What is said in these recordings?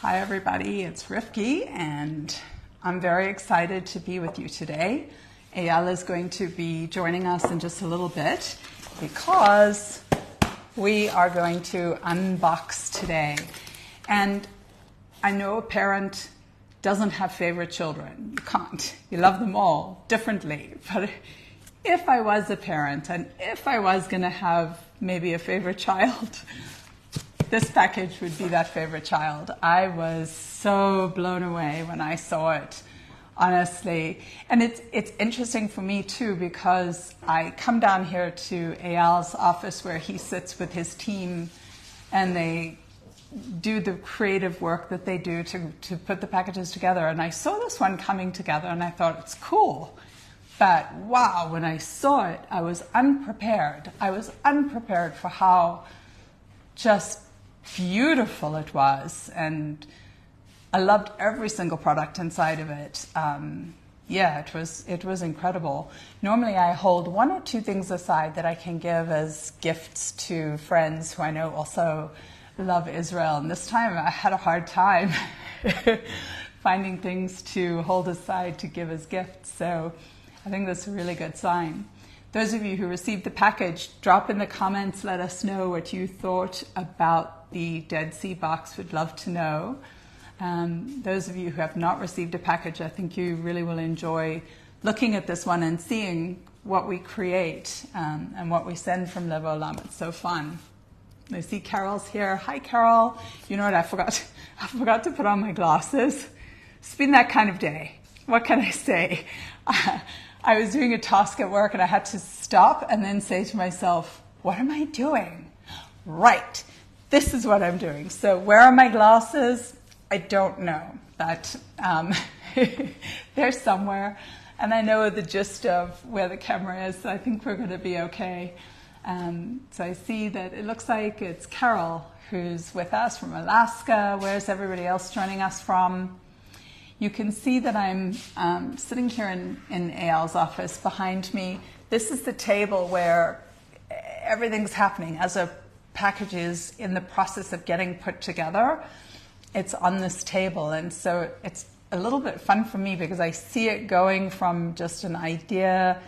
Hi everybody, it's Rivki and I'm very excited to be with you today. Eyal is going to be joining us in just a little bit because we are going to unbox today. And I know a parent doesn't have favorite children. You can't. You love them all differently. But if I was a parent and if I was going to have maybe a favorite child, this package would be that favorite child. I was so blown away when I saw it, honestly. And it's interesting for me too, because I come down here to Eyal's office where he sits with his team and they do the creative work that they do to put the packages together. And I saw this one coming together and I thought, it's cool. But wow, when I saw it, I was unprepared. I was unprepared for how just beautiful it was, and I loved every single product inside of it. It was incredible. Normally I hold one or two things aside that I can give as gifts to friends who I know also love Israel, and this time I had a hard time finding things to hold aside to give as gifts, so I think that's a really good sign. Those of you who received the package, drop in the comments, let us know what you thought about the Dead Sea box. We'd love to know. Those of you who have not received a package, I think you really will enjoy looking at this one and seeing what we create and what we send from Lev Haolam. It's so fun. I see Carol's here. Hi, Carol. You know what? I forgot to put on my glasses. It's been that kind of day. What can I say? I was doing a task at work and I had to stop and then say to myself, what am I doing? Right, this is what I'm doing. So where are my glasses? I don't know, but they're somewhere. And I know the gist of where the camera is, so I think we're going to be okay. So I see that it looks like it's Carol who's with us from Alaska. Where's everybody else joining us from? You can see that I'm sitting here in Eyal's office behind me. This is the table where everything's happening. As a package is in the process of getting put together, it's on this table. And so it's a little bit fun for me because I see it going from just an idea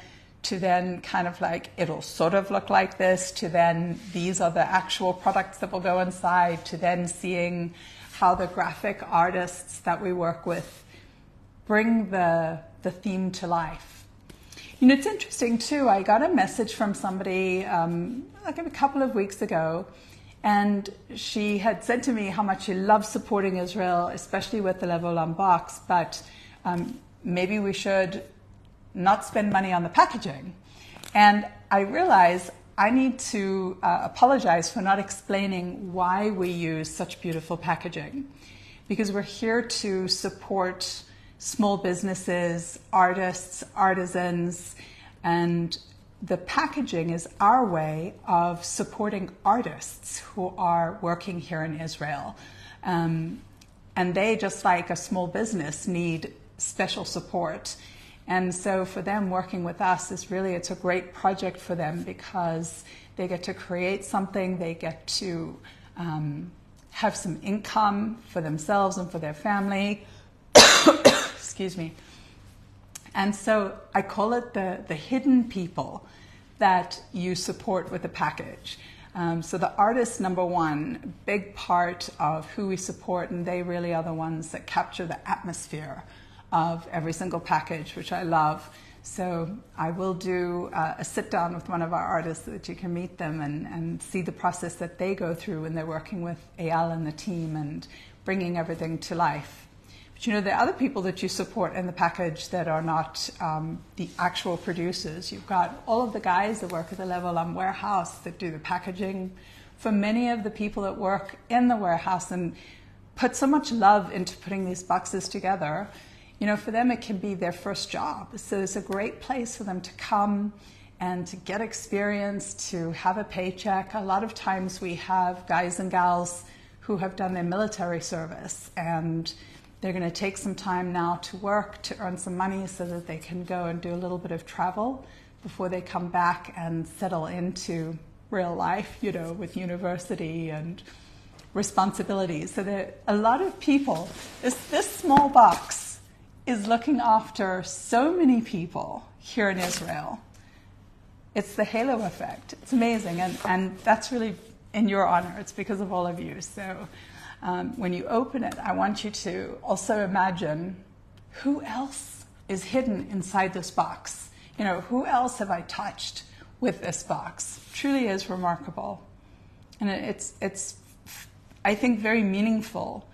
to then kind of like, it'll sort of look like this, to then these are the actual products that will go inside, to then seeing how the graphic artists that we work with bring the theme to life. You know, it's interesting too, I got a message from somebody like a couple of weeks ago, and she had said to me how much she loves supporting Israel, especially with the Lev Haolam box, but maybe we should not spend money on the packaging. And I realized I need to apologize for not explaining why we use such beautiful packaging, because we're here to support small businesses, artists, artisans, and the packaging is our way of supporting artists who are working here in Israel. And they, just like a small business, need special support. And so for them, working with us it's a great project for them because they get to create something, they get to have some income for themselves and for their family. Excuse me. And so I call it the hidden people that you support with a package. So the artists, number one, big part of who we support, and they really are the ones that capture the atmosphere of every single package, which I love. So I will do a sit down with one of our artists so that you can meet them and see the process that they go through when they're working with Eyal and the team and bringing everything to life. But you know, there are other people that you support in the package that are not the actual producers. You've got all of the guys that work at the Lev Haolam warehouse that do the packaging. For many of the people that work in the warehouse and put so much love into putting these boxes together, you know, for them it can be their first job. So it's a great place for them to come and to get experience, to have a paycheck. A lot of times we have guys and gals who have done their military service and they're going to take some time now to work, to earn some money so that they can go and do a little bit of travel before they come back and settle into real life, you know, with university and responsibilities. So that a lot of people, this small box is looking after so many people here in Israel. It's the halo effect. It's amazing. And that's really in your honor. It's because of all of you. So when you open it, I want you to also imagine who else is hidden inside this box. You know, who else have I touched with this box? It truly is remarkable. And it's I think, very meaningful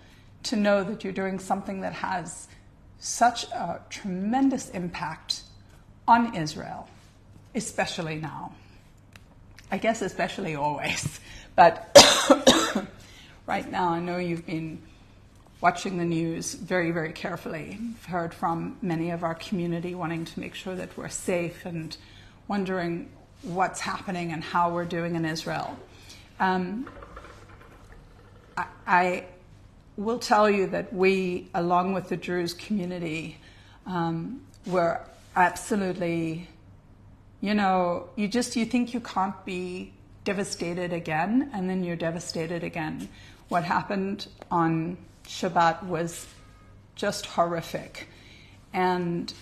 to know that you're doing something that has such a tremendous impact on Israel, especially now. I guess especially always. But right now, I know you've been watching the news very, very carefully. I've heard from many of our community wanting to make sure that we're safe and wondering what's happening and how we're doing in Israel. I will tell you that we, along with the Druze community, were absolutely, you think you can't be devastated again, and then you're devastated again. What happened on Shabbat was just horrific. And,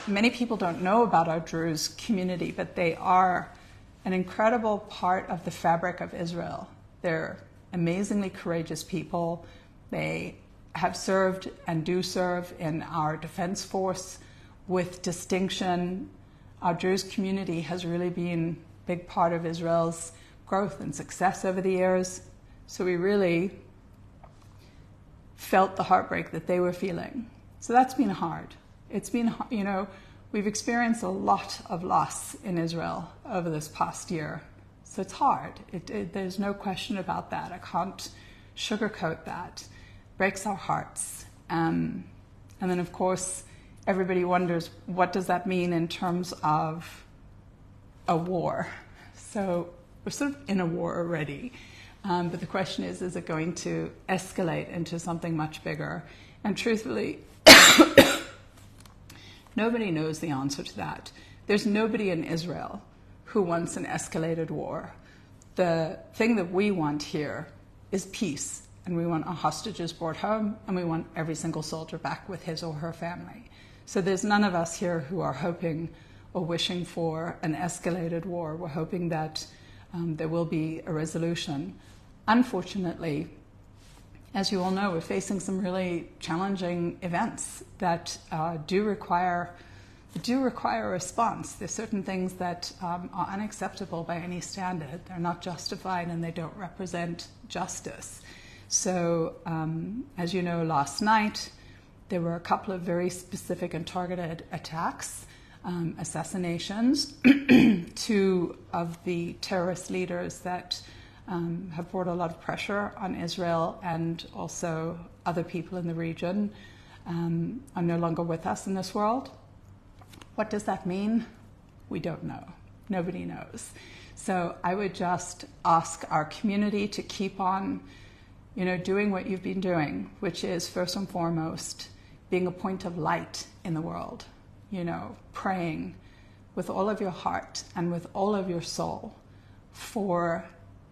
many people don't know about our Druze community, but they are an incredible part of the fabric of Israel. They're amazingly courageous people. They have served and do serve in our defense force with distinction. Our Druze community has really been a big part of Israel's growth and success over the years. So we really felt the heartbreak that they were feeling. So that's been hard. It's been, we've experienced a lot of loss in Israel over this past year. So it's hard. There's no question about that. I can't sugarcoat that. It breaks our hearts. And then, of course, everybody wonders, what does that mean in terms of a war? So we're sort of in a war already. But the question is it going to escalate into something much bigger? And truthfully, nobody knows the answer to that. There's nobody in Israel who wants an escalated war. The thing that we want here is peace, and we want our hostages brought home, and we want every single soldier back with his or her family. So there's none of us here who are hoping or wishing for an escalated war. We're hoping that there will be a resolution. Unfortunately, as you all know, we're facing some really challenging events that do require a response. There's certain things that are unacceptable by any standard. They're not justified and they don't represent justice. So, as you know, last night there were a couple of very specific and targeted attacks, assassinations. Two of the terrorist leaders that have brought a lot of pressure on Israel and also other people in the region are no longer with us in this world. What does that mean? We don't know. Nobody knows. So I would just ask our community to keep on, doing what you've been doing, which is first and foremost being a point of light in the world, praying with all of your heart and with all of your soul for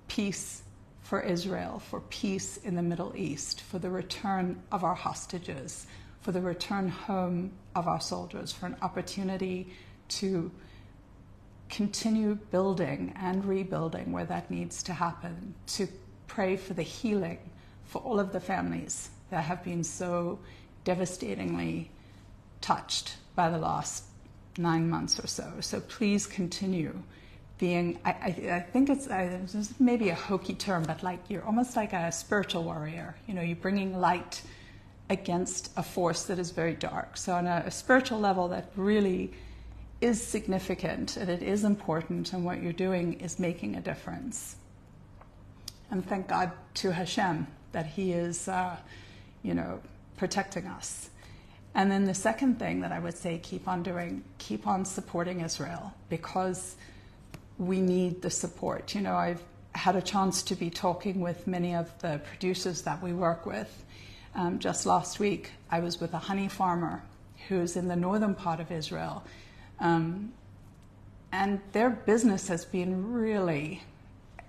peace for Israel, for peace in the Middle East, for the return of our hostages, for the return home of our soldiers, for an opportunity to continue building and rebuilding where that needs to happen, to pray for the healing for all of the families that have been so devastatingly touched by the last 9 months or so. So please continue being, I think it's maybe a hokey term, but you're almost like a spiritual warrior. You're bringing light against a force that is very dark. So on a spiritual level, that really is significant and it is important, and what you're doing is making a difference. And thank God to Hashem that He is, protecting us. And then the second thing that I would say keep on doing, keep on supporting Israel, because we need the support. I've had a chance to be talking with many of the producers that we work with. Just last week, I was with a honey farmer who's in the northern part of Israel. And their business has been really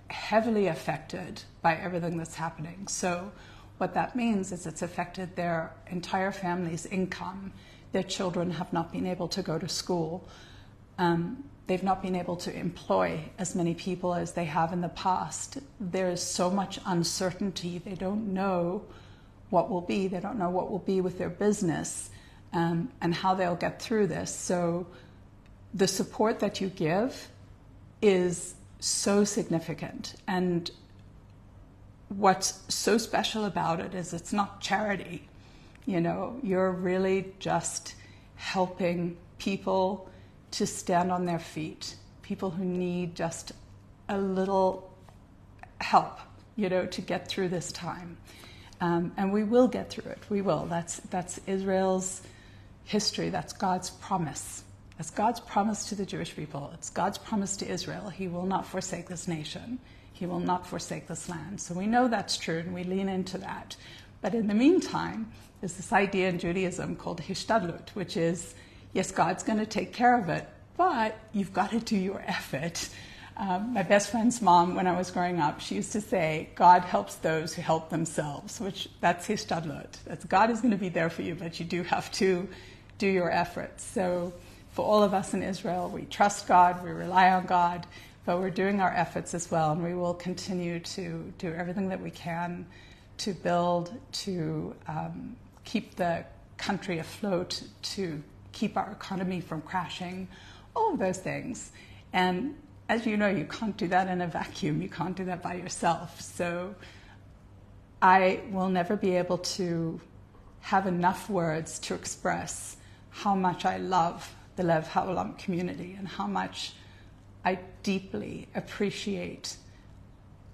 heavily affected by everything that's happening. So what that means is it's affected their entire family's income. Their children have not been able to go to school. They've not been able to employ as many people as they have in the past. There is so much uncertainty. They don't know what will be. They don't know what will be with their business and how they'll get through this. So the support that you give is so significant. And what's so special about it is it's not charity. You know, you're really just helping people to stand on their feet, people who need just a little help, you know, to get through this time. And we will get through it. We will. That's Israel's history. That's God's promise. That's God's promise to the Jewish people. It's God's promise to Israel. He will not forsake this nation. He will not forsake this land. So we know that's true, and we lean into that. But in the meantime, there's this idea in Judaism called hishtadlut, which is, yes, God's going to take care of it, but you've got to do your effort. My best friend's mom, when I was growing up, she used to say, God helps those who help themselves, which that's hishtadlut. That's God is going to be there for you, but you do have to do your efforts. So for all of us in Israel, we trust God, we rely on God, but we're doing our efforts as well, and we will continue to do everything that we can to build, to keep the country afloat, to keep our economy from crashing, all of those things. And as you know, you can't do that in a vacuum. You can't do that by yourself. So I will never be able to have enough words to express how much I love the Lev Haolam community and how much I deeply appreciate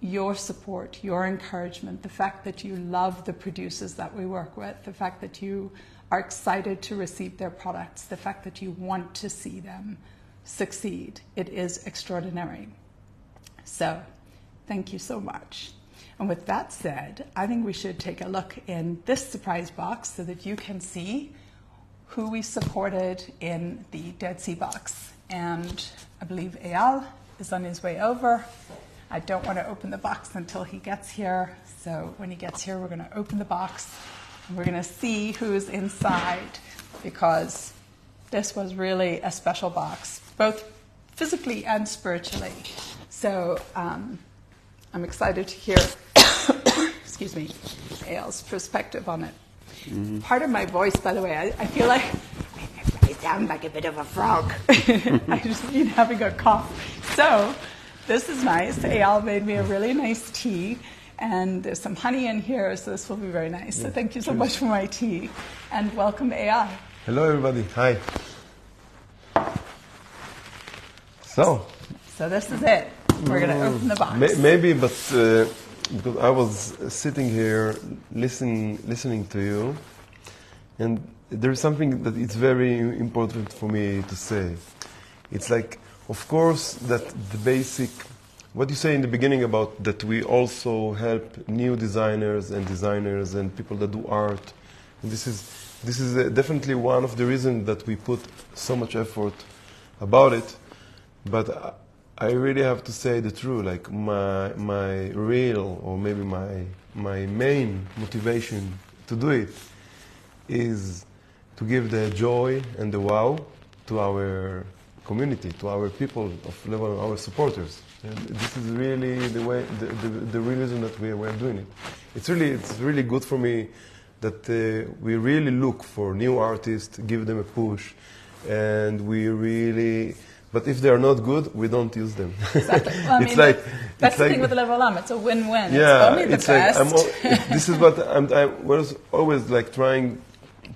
your support, your encouragement, the fact that you love the producers that we work with, the fact that you are excited to receive their products, the fact that you want to see them succeed. It is extraordinary. So thank you so much. And with that said, I think we should take a look in this surprise box so that you can see who we supported in the Dead Sea box. And I believe Eyal is on his way over. I don't want to open the box until he gets here. So when he gets here, we're going to open the box and we're going to see who's inside, because this was really a special box, both physically and spiritually. So I'm excited to hear, excuse me, Eyal's perspective on it. Mm-hmm. Part of my voice, by the way, I feel like I sound like a bit of a frog. I just been having a cough. So this is nice. Eyal made me a really nice tea, and there's some honey in here, so this will be very nice. So thank you so much for my tea, and welcome, Eyal. Hello, everybody. Hi. So this is it. We're going to open the box. Maybe, but because I was sitting here listening to you, and there's something that it's very important for me to say. It's like, of course, that the basic, what you say in the beginning about that we also help new designers and people that do art. And this is definitely one of the reasons that we put so much effort about it. But I really have to say the truth. Like my real, or maybe my main motivation to do it is to give the joy and the wow to our community, to our people of Lebanon, our supporters. And this is really the way, the real reason that we're doing it. It's really good for me that we really look for new artists, give them a push, and we really. But if they are not good, we don't use them. Exactly. Well, I mean, that's the thing with Lev Haolam. It's a win-win. Yeah, it's only the best. Like this is what I was always like trying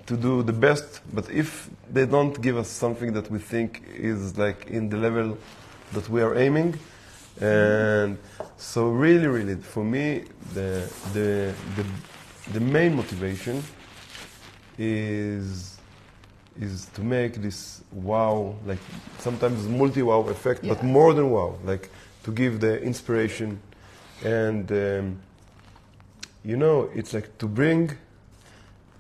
to do the best. But if they don't give us something that we think is like in the level that we are aiming, and so really, for me, the main motivation is to make this wow, like sometimes multi-wow effect, but more than wow, like to give the inspiration. And, it's like to bring,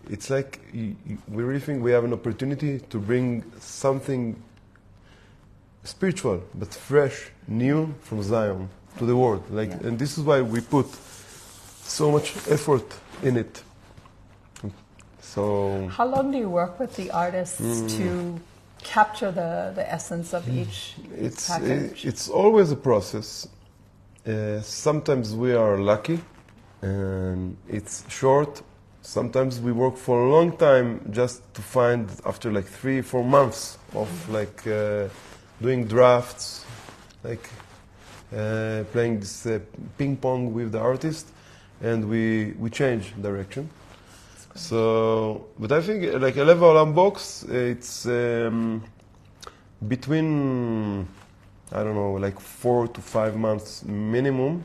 it's like we really think we have an opportunity to bring something spiritual, but fresh, new from Zion. to the world. Like, Yeah. and this is why we put so much effort in it. So How long do you work with the artists to capture the essence of each package? it's always a process. Sometimes we are lucky, and it's short. Sometimes we work for a long time just to find, after like 3-4 months of like doing drafts, like playing this ping pong with the artist, and we change direction. So, but I think like a Lev Haolam box, it's between, I don't know, like 4 to 5 months minimum.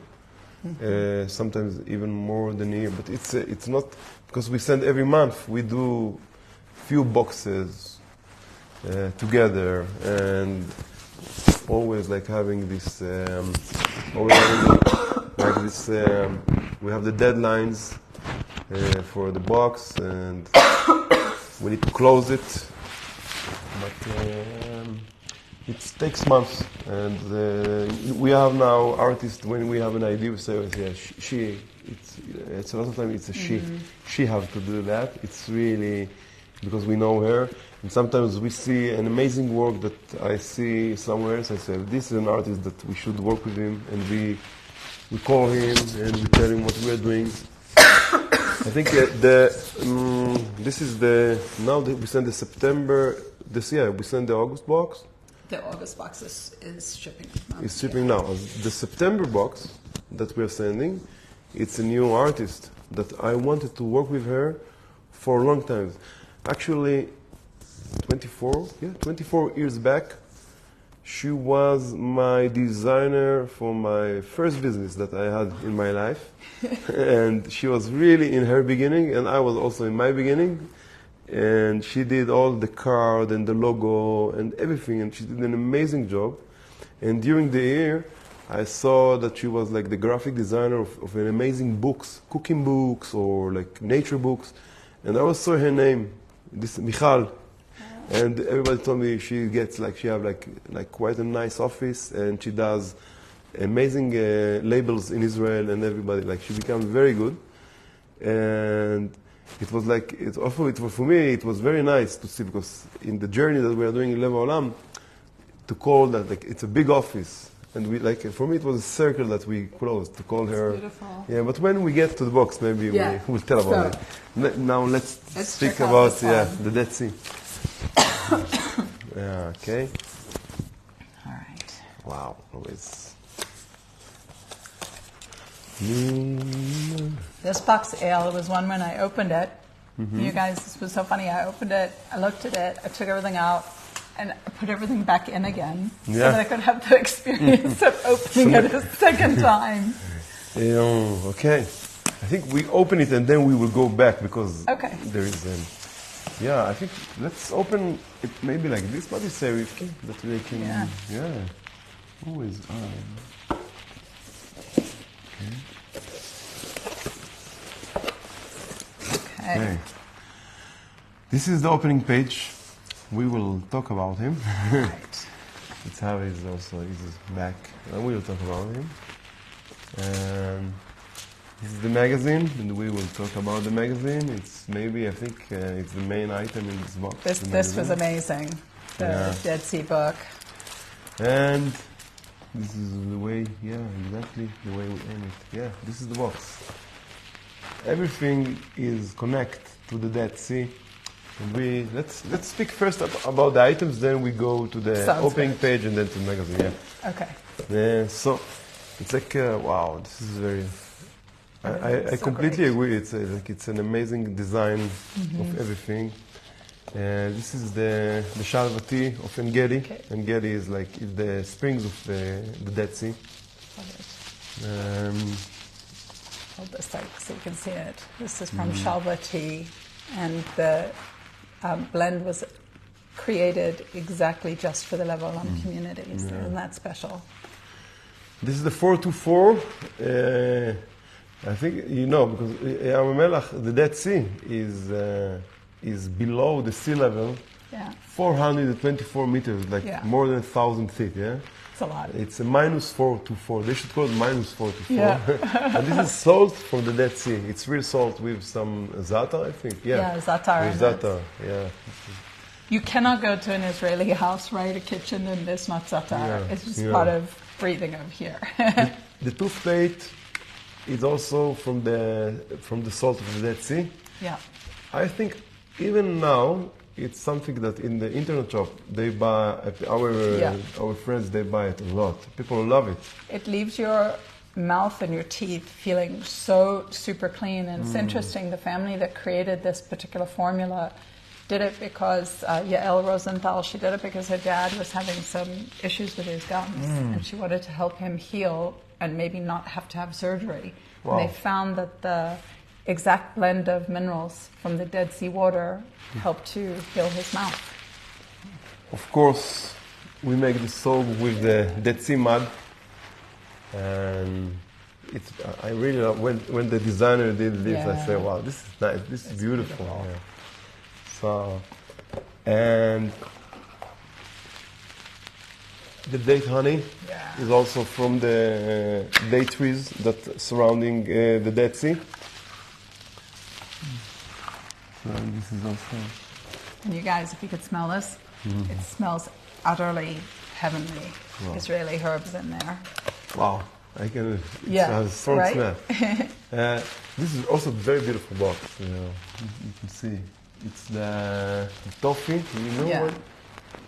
Sometimes even more than a year. But it's not, because we send every month. We do few boxes together, and always like having this, always having like this. We have the deadlines for the box, and we need to close it. But it takes months, and we have now artists. When we have an idea, we say, "Yeah, she." It's a lot of time. It's a she. She have to do that. It's really because we know her, and sometimes we see an amazing work that I see somewhere else. I say, "This is an artist that we should work with him," and we call him and we tell him what we are doing. I think this is the now that we send the September. This year we send the August box. The August box is shipping. It's shipping now. The September box that we are sending, it's a new artist that I wanted to work with her for a long time. Actually, 24 years back, she was my designer for my first business that I had in my life. And she was really in her beginning, and I was also in my beginning. And she did all the card and the logo and everything, and she did an amazing job. And during the year, I saw that she was like the graphic designer of an amazing books, cooking books or like nature books. And I also saw her name, this Michal. And everybody told me she have like quite a nice office, and she does amazing labels in Israel, and everybody, like, she became very good. And it was like, for me, it was very nice to see, because in the journey that we are doing in Lev Haolam, to call that, like, it's a big office. And we, like, for me, it was a circle that we closed to call her. Beautiful. Yeah, but when we get to the box, maybe we'll tell about it. Now let's speak about the Dead Sea. Yeah, okay. All right. Wow, always. This box, Eyal, was one when I opened it. You guys, this was so funny. I opened it, I looked at it, I took everything out, and I put everything back in again so that I could have the experience of opening it a second time. Okay. I think we open it and then we will go back, because there is I think let's open it maybe like this. What do you say, Rivki? That we can, always. Okay. This is the opening page. We will talk about him. Right. It's how he's also his back. And we will talk about him. And this is the magazine, and we will talk about the magazine. It's maybe, I think, it's the main item in this box. This was amazing. The Dead Sea book. And this is the way, exactly the way we aim it. Yeah, this is the box. Everything is connected to the Dead Sea. And let's speak first about the items, then we go to the opening page and then to the magazine. Yeah. Okay. So it's like wow, this is very. I completely agree. It's it's an amazing design of everything. This is the Shalvati of Engedi. Engedi is like the springs of the Dead Sea. Hold this so you can see it. This is from Shalvati, and the blend was created exactly just for the Lev Haolam community. Isn't that special? This is the 424. I think because Yam Melach, the Dead Sea, is below the sea level, 424 meters, like more than 1,000 feet. Yeah, It's a lot. It's a -4 to 4. They should call it -4 to 4. Yeah. And this is salt from the Dead Sea. It's real salt with some za'atar, I think. Yeah, za'atar. With za'atar, yeah. You cannot go to an Israeli house, right, a kitchen, and there's not za'atar. Yeah, It's just yeah. part of breathing over here. The toothpaste is also from the salt of the Dead Sea. Yeah. I think even now it's something that in the internet shop they buy. Our friends, they buy it a lot. People love it. It leaves your mouth and your teeth feeling so super clean. And it's interesting, the family that created this particular formula did it because Yael Rosenthal, she did it because her dad was having some issues with his gums, and she wanted to help him heal and maybe not have to have surgery. Wow. And they found that the exact blend of minerals from the Dead Sea water helped to heal his mouth. Of course, we make the soap with the Dead Sea mud, and I really love when the designer did this. Yeah. I say, wow, this is nice. This is beautiful. Yeah. So, and the date honey is also from the date trees that surrounding the Dead Sea. So this is also. And you guys, if you could smell this, it smells utterly heavenly. Wow. Israeli herbs in there. Wow, I can. It has a strong right? smell. This is also a very beautiful box. You know, you can see it's the toffee. You know Yeah. what?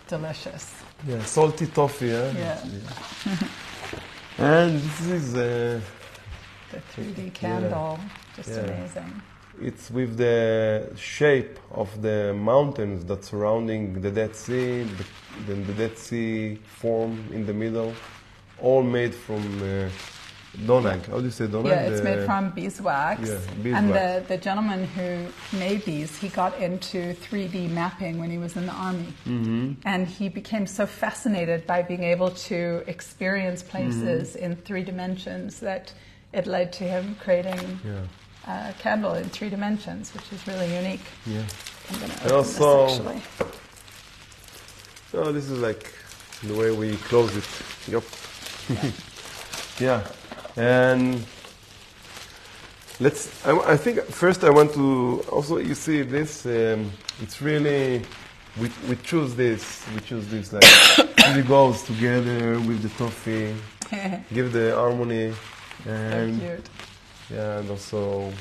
Delicious. Yeah, salty toffee. Yeah. And this is The 3D candle, just amazing. it's with the shape of the mountains that surrounding the Dead Sea, then the Dead Sea form in the middle, all made from donag. How do you say donag? Yeah, it's made from beeswax. Yeah, And beeswax. the gentleman who made these, he got into 3D mapping when he was in the army. And he became so fascinated by being able to experience places in 3 dimensions that it led to him creating a candle in 3 dimensions, which is really unique. Yeah. I'm going to And open also- this actually. Oh, this is like the way we close it. Yup. Yeah. And I think first I want to also, you see this, it's really, we choose this like, really goes together with the toffee, give the harmony. And So cute. yeah, and also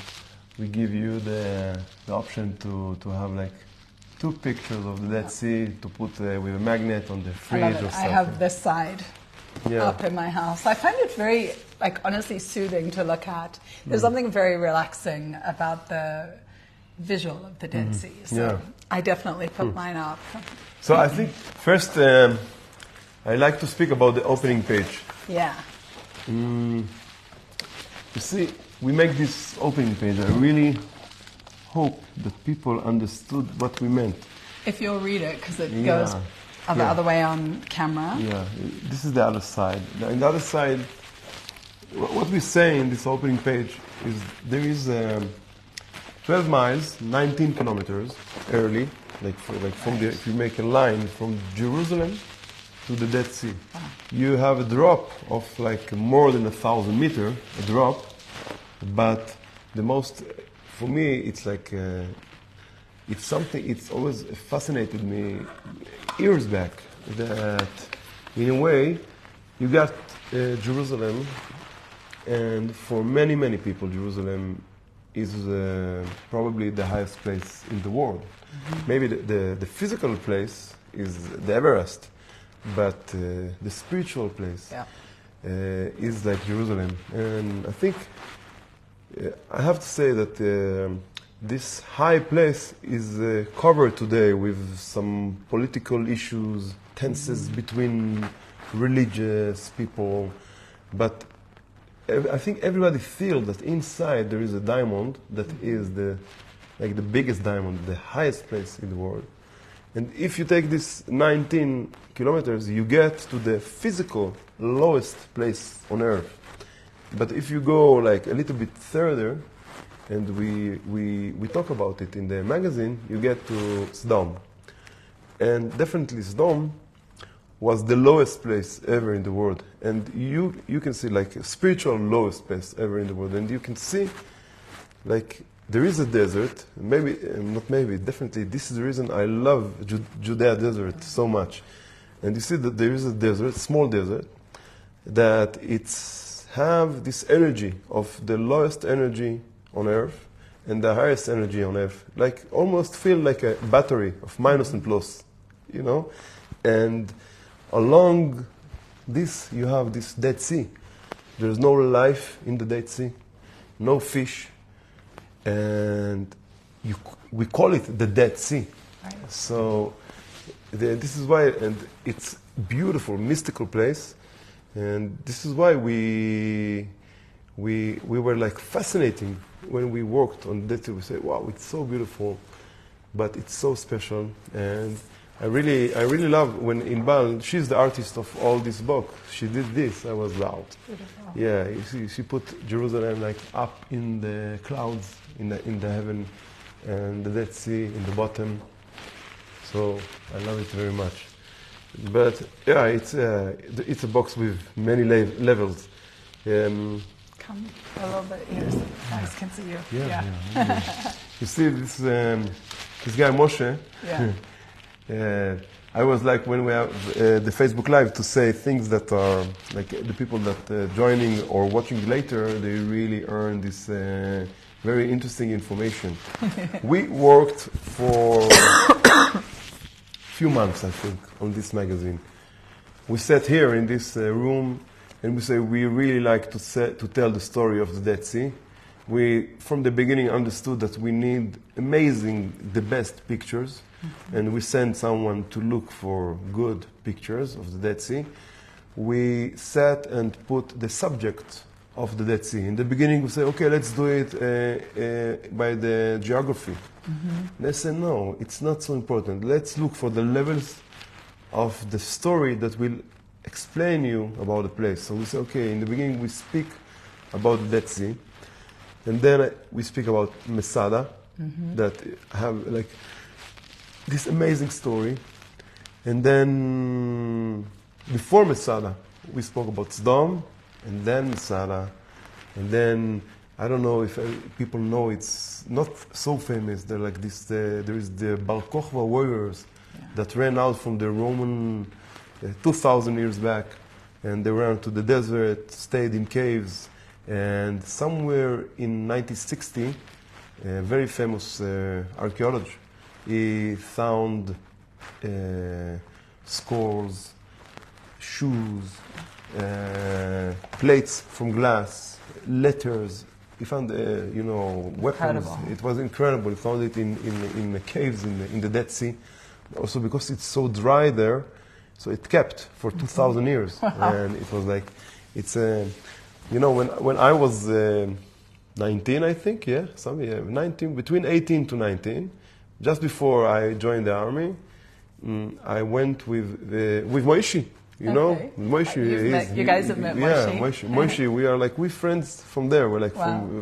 we give you the option to have like 2 pictures of the Dead Sea to put with a magnet on the I fridge love or it. I something. have this side Yeah. up in my house. I find it very, like, honestly soothing to look at. There's something very relaxing about the visual of the Dead Sea. So Yeah. I definitely put mine up. So I think first I like to speak about the opening page. Yeah. You see, we make this opening page. I really hope that people understood what we meant. If you'll read it, because it Yeah. goes the Yeah. other way on camera. Yeah, this is the other side. Now, in the other side, what we say in this opening page is there is 12 miles, 19 kilometers early, if you make a line from Jerusalem to the Dead Sea, you have a drop of like more than 1,000 meters, a drop, but the most, for me, it's like, it's something, it's always fascinated me years back, that in a way, you got Jerusalem, and for many, many people, Jerusalem is probably the highest place in the world. Maybe the physical place is the Everest, but the spiritual place is like Jerusalem. And I think, I have to say that this high place is covered today with some political issues, tensions between religious people, but I think everybody feels that inside there is a diamond that is the biggest diamond, the highest place in the world. And if you take this 19 kilometers, you get to the physical lowest place on earth. But if you go like a little bit further, and we talk about it in the magazine, you get to Sodom. And definitely Sodom was the lowest place ever in the world. And you can see like a spiritual lowest place ever in the world. And you can see like there is a desert, maybe, not maybe, definitely, this is the reason I love Judea desert so much. And you see that there is a desert, small desert, that it's have this energy of the lowest energy on earth and the highest energy on earth. Like almost feel like a battery of minus and plus, you know? And along this, you have this Dead Sea. There's no life in the Dead Sea, no fish. And we call it the Dead Sea. Right. So this is why, and it's beautiful, mystical place. And this is why we were like fascinating when we worked on Dead Sea. We say, wow, it's so beautiful, but it's so special. And I really love when Inbal, she's the artist of all this book. She did this. I was loud. Beautiful. Yeah, you see, she put Jerusalem like up in the clouds, in the heaven, and the Dead Sea in the bottom. So I love it very much. But yeah, it's a box with many levels. Come a little bit here so the guys can see you. Yeah. You see this guy Moshe. Yeah. I was like when we have the Facebook Live to say things that are like the people that joining or watching later, they really earn this very interesting information. We worked for a few months, I think, on this magazine. We sat here in this room and we say we really like to tell the story of the Dead Sea. We, from the beginning, understood that we need the best pictures. And we sent someone to look for good pictures of the Dead Sea. We sat and put the subject of the Dead Sea. In the beginning, we said, okay, let's do it by the geography. They said, no, it's not so important. Let's look for the levels of the story that will explain you about the place. So we said, okay, in the beginning, we speak about the Dead Sea. And then we speak about Masada, that have like this amazing story. And then before Masada, we spoke about Sdom, and then Masada. And then, I don't know if people know, it's not so famous. They're like this, there is the Bar Kokhba warriors that ran out from the Roman 2,000 years back. And they ran to the desert, stayed in caves. And somewhere in 1960, a very famous archaeologist, he found scrolls, shoes, plates from glass, letters. He found, weapons. Incredible. It was incredible. He found it in the caves in the Dead Sea. Also because it's so dry there, so it kept for 2,000 years. And it was like, when I was 19, I think, 19, between 18 to 19, just before I joined the army, I went with Moishi, know? Moishi. You guys have met Moishi? Yeah, Moishi. We friends from there. We're like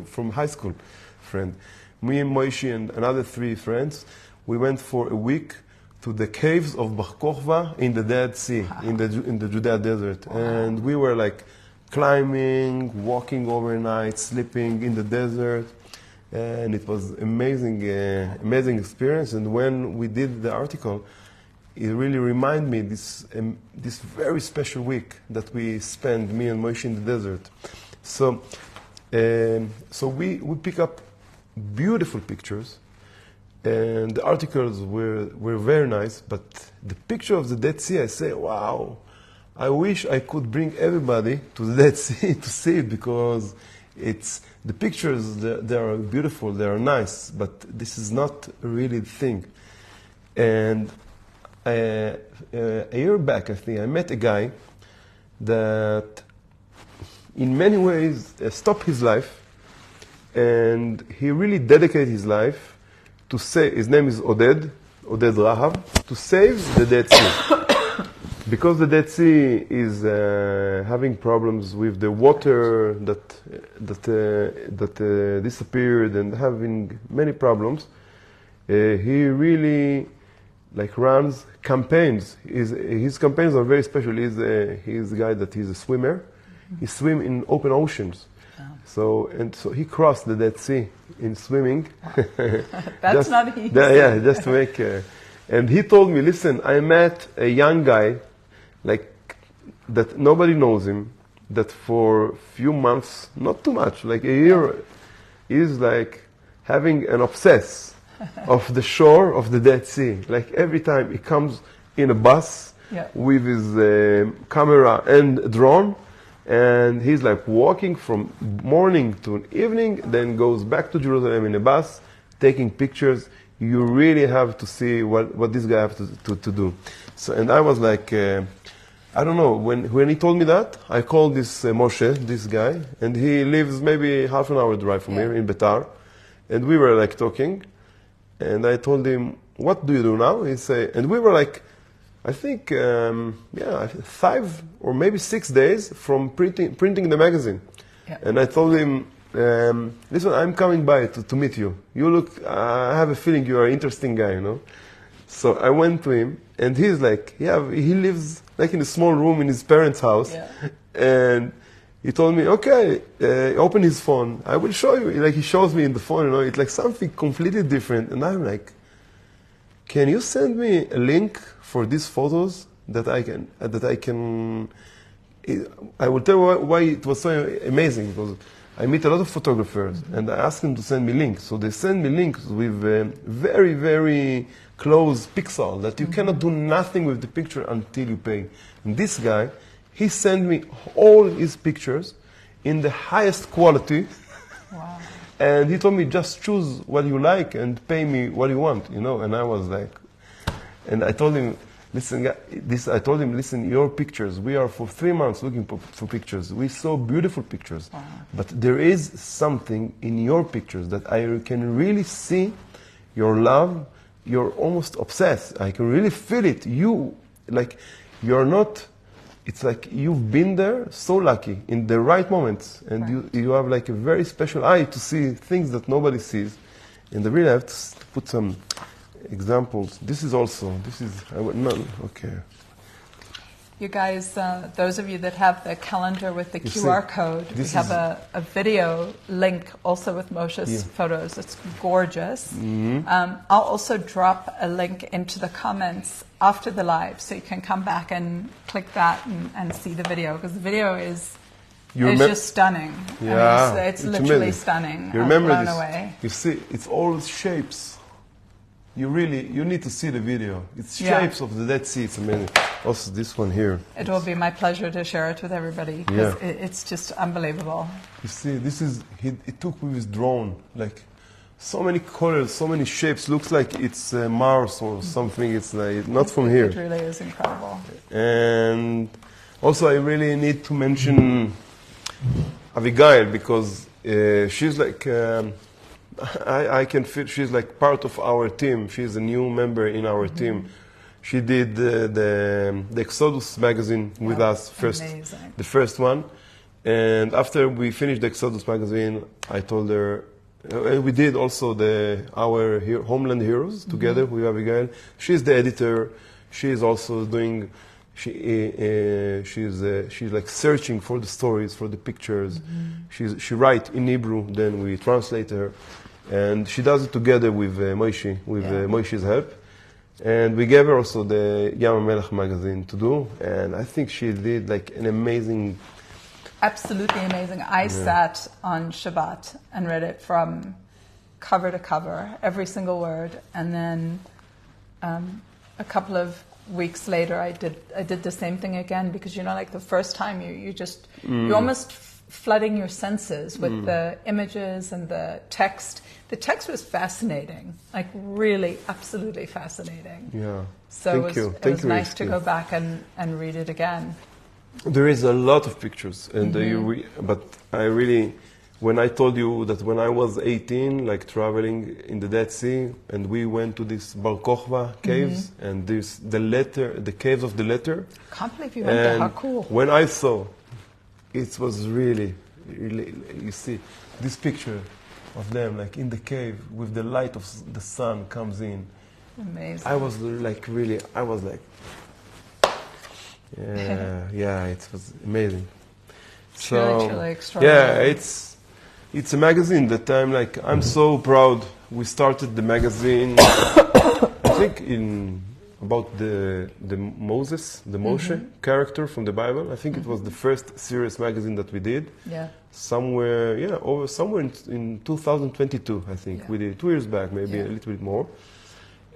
from high school friend. Me and Moishi and another 3 friends, we went for a week to the caves of Bar Kokhba in the Dead Sea, in the Judea desert. Wow. And we were like climbing, walking overnight, sleeping in the desert. And it was amazing experience. And when we did the article, it really reminded me this very special week that we spent, me and Moshe, in the desert. So we pick up beautiful pictures, and the articles were very nice. But the picture of the Dead Sea, I say, wow, I wish I could bring everybody to the Dead Sea to see it, because the pictures, they are beautiful, they are nice, but this is not really the thing. And a year back, I think, I met a guy that in many ways stopped his life, and he really dedicated his life to save, his name is Oded Rahab, to save the Dead Sea. Because the Dead Sea is having problems with the water that disappeared and having many problems, he really like runs campaigns. His campaigns are very special. He's a guy that he's a swimmer. He swim in open oceans. So he crossed the Dead Sea in swimming. That's not easy. Yeah, just to make. And he told me, listen, I met a young guy, like that nobody knows him, that for a few months, not too much, like a year, is like having an obsess of the shore of the Dead Sea. Like every time he comes in a bus with his camera and drone, and he's like walking from morning to evening, then goes back to Jerusalem in a bus, taking pictures. You really have to see what this guy has to do. So, and I was like, I don't know, when he told me that, I called this Moshe, this guy, and he lives maybe half an hour drive from here in Betar. And we were like talking, and I told him, what do you do now? He said, and we were like, I think, 5 or maybe 6 days from printing the magazine. Yeah. And I told him, listen, I'm coming by to meet you. You look, I have a feeling you are an interesting guy, you know. So I went to him, and he's like, he lives like in a small room in his parents' house. Yeah. And he told me, okay, open his phone. I will show you. Like he shows me in the phone, you know, it's like something completely different. And I'm like, can you send me a link for these photos that I can, I will tell you why it was so amazing, because I meet a lot of photographers and I ask them to send me links. So they send me links with very, very close pixel that you cannot do nothing with the picture until you pay. And this guy, he sent me all his pictures in the highest quality. Wow. And he told me, just choose what you like and pay me what you want, you know. And I was like, and I told him, listen, listen, your pictures, we are for 3 months looking for pictures. We saw beautiful pictures. Wow. But there is something in your pictures that I can really see your love. You're almost obsessed. I can really feel it. You're not, it's like you've been there, so lucky, in the right moments. And you have like a very special eye to see things that nobody sees. And I really have to put some examples. Okay. You guys, those of you that have the calendar with the QR code, we have a video link also with Moshe's photos. It's gorgeous. Mm-hmm. I'll also drop a link into the comments after the live, so you can come back and click that and see the video, because the video is just stunning. Yeah, I mean, it's literally amazing. Stunning. You remember blown this? Away. You see, it's all shapes. You need to see the video. It's shapes of the Dead Sea. It's amazing. Also, this one here. It will be my pleasure to share it with everybody, because it's just unbelievable. You see, he took with his drone, like so many colors, so many shapes. Looks like it's Mars or something. It's like not from here. It really is incredible. And also, I really need to mention Abigail, because she's like. I can feel she's like part of our team. She's a new member in our team. She did the Exodus magazine with us first, the first one. And after we finished the Exodus magazine, I told her, we did also our Homeland Heroes together with Abigail. She's the editor. She is also doing. She's like searching for the stories, for the pictures. She writes in Hebrew, then we translate her. And she does it together with Moshe, Moshe's help. And we gave her also the Yam HaMelech magazine to do. And I think she did like an amazing... Absolutely amazing. I sat on Shabbat and read it from cover to cover, every single word. And then a couple of weeks later, I did the same thing again, because, you know, like the first time you're almost flooding your senses with the images and the text. The text was fascinating, like really absolutely fascinating. Yeah. So it was nice to go back and read it again. There is a lot of pictures, and but I really, when I told you that when I was 18, like traveling in the Dead Sea, and we went to this Bar Kokhba caves, and the caves of the letter. I can't believe you went there, how cool. When I saw, it was really, you see, this picture of them like in the cave with the light of the sun comes in, Amazing. I was like, yeah, it was amazing. Truly extraordinary. Yeah, it's a magazine that I'm so proud. We started the magazine, I think about the Moshe character from the Bible. I think it was the first serious magazine that we did. Yeah. Somewhere in 2022, I think. Yeah. We did 2 years back, maybe a little bit more.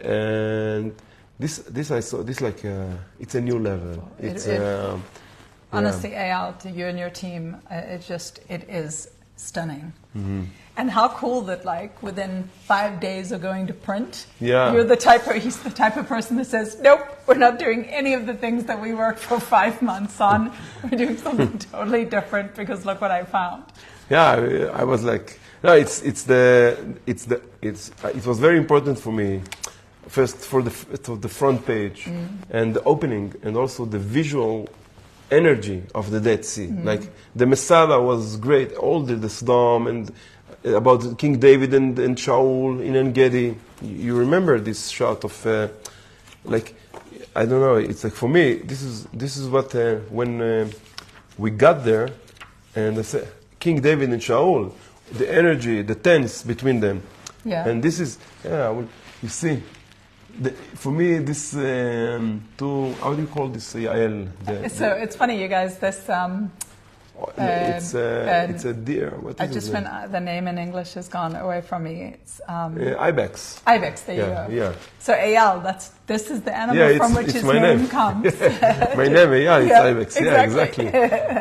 And this I saw, it's a new level. Honestly, Eyal, to you and your team, it is stunning. Mm-hmm. And how cool that within 5 days of going to print, he's the type of person that says, nope, we're not doing any of the things that we worked for 5 months on. We're doing something totally different because look what I found. Yeah, I was like, no, it was very important for me. First for the front page and the opening and also the visual energy of the Dead Sea. Like the Masada was great, all the Sodom and about King David and Shaul in En Gedi. You remember this shot of I don't know. It's like for me, this is what when we got there, and I said King David and Shaul, the energy, the tense between them, and this is you see. For me, this how do you call this Eyal? So it's funny, you guys. This it's a deer. What is I just went. The name in English has gone away from me. It's ibex. Ibex. There you go. Yeah. So Eyal, this is the animal from which his name comes. My name, it's ibex. Exactly. Yeah, exactly.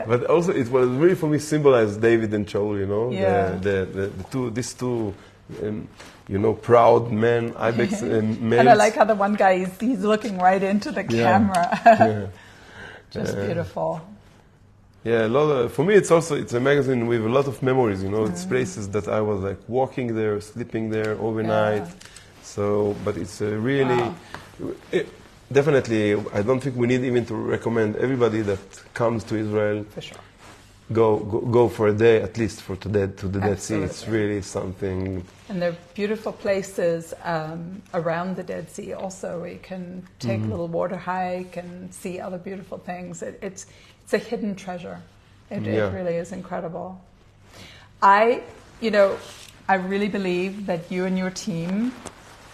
But also, it was really for me symbolized David and Shaul. You know, these two. Proud men, ibex males. And I like how the one guy he's looking right into the camera. Just beautiful. Yeah, for me it's a magazine with a lot of memories. It's places that I was walking there, sleeping there overnight. So, but it's really, definitely. I don't think we need even to recommend everybody that comes to Israel. For sure. Go for a day at least to the Dead Sea. It's really something. And there are beautiful places around the Dead Sea also where you can take a little water hike and see other beautiful things. It's a hidden treasure. It really is incredible. I really believe that you and your team,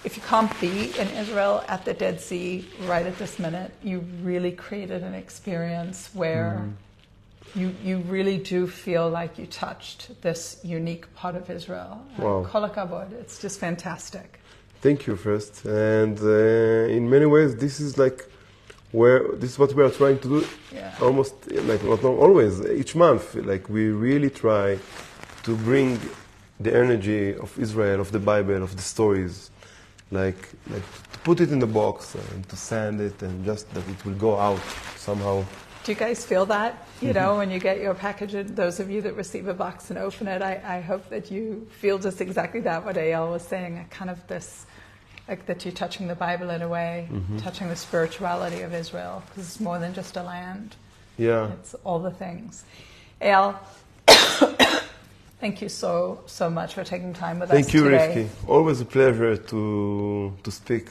if you can't be in Israel at the Dead Sea right at this minute, you really created an experience where you really do feel like you touched this unique part of Israel. Wow. Kol hakavod. It's just fantastic. Thank you first. And in many ways, this is what we are trying to do. Yeah. Almost not always, each month. We really try to bring the energy of Israel, of the Bible, of the stories, to put it in the box and to sand it, and just that it will go out somehow. Do you guys feel that? When you get your package, those of you that receive a box and open it, I hope that you feel just exactly that, what Eyal was saying, kind of this, that you're touching the Bible in a way, touching the spirituality of Israel, because it's more than just a land. Yeah. It's all the things. Eyal, thank you so much for taking time with us today. Thank you, Rivki. Always a pleasure to speak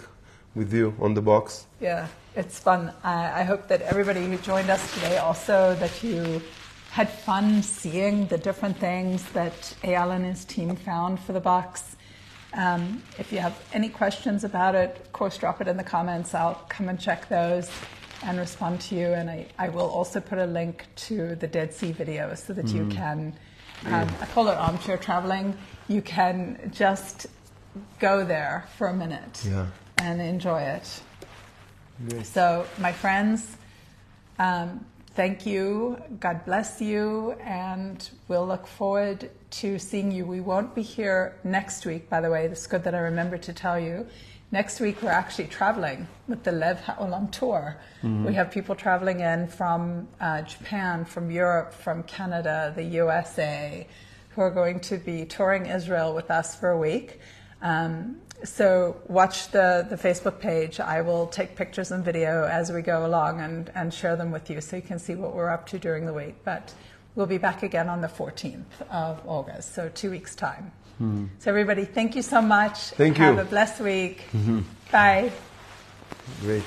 with you on the box. Yeah. It's fun. I hope that everybody who joined us today also, that you had fun seeing the different things that Eyal and his team found for the box. If you have any questions about it, of course, drop it in the comments. I'll come and check those and respond to you. And I will also put a link to the Dead Sea video so that you can, I call it armchair traveling. You can just go there for a minute and enjoy it. Yes. So, my friends, thank you. God bless you. And we'll look forward to seeing you. We won't be here next week, by the way. It's good that I remembered to tell you. Next week, we're actually traveling with the Lev Haolam tour. We have people traveling in from Japan, from Europe, from Canada, the USA, who are going to be touring Israel with us for a week. So watch the Facebook page. I will take pictures and video as we go along and share them with you so you can see what we're up to during the week. But we'll be back again on the 14th of August, so 2 weeks' time. So everybody, thank you so much. Thank you. Have a blessed week. Bye. Great.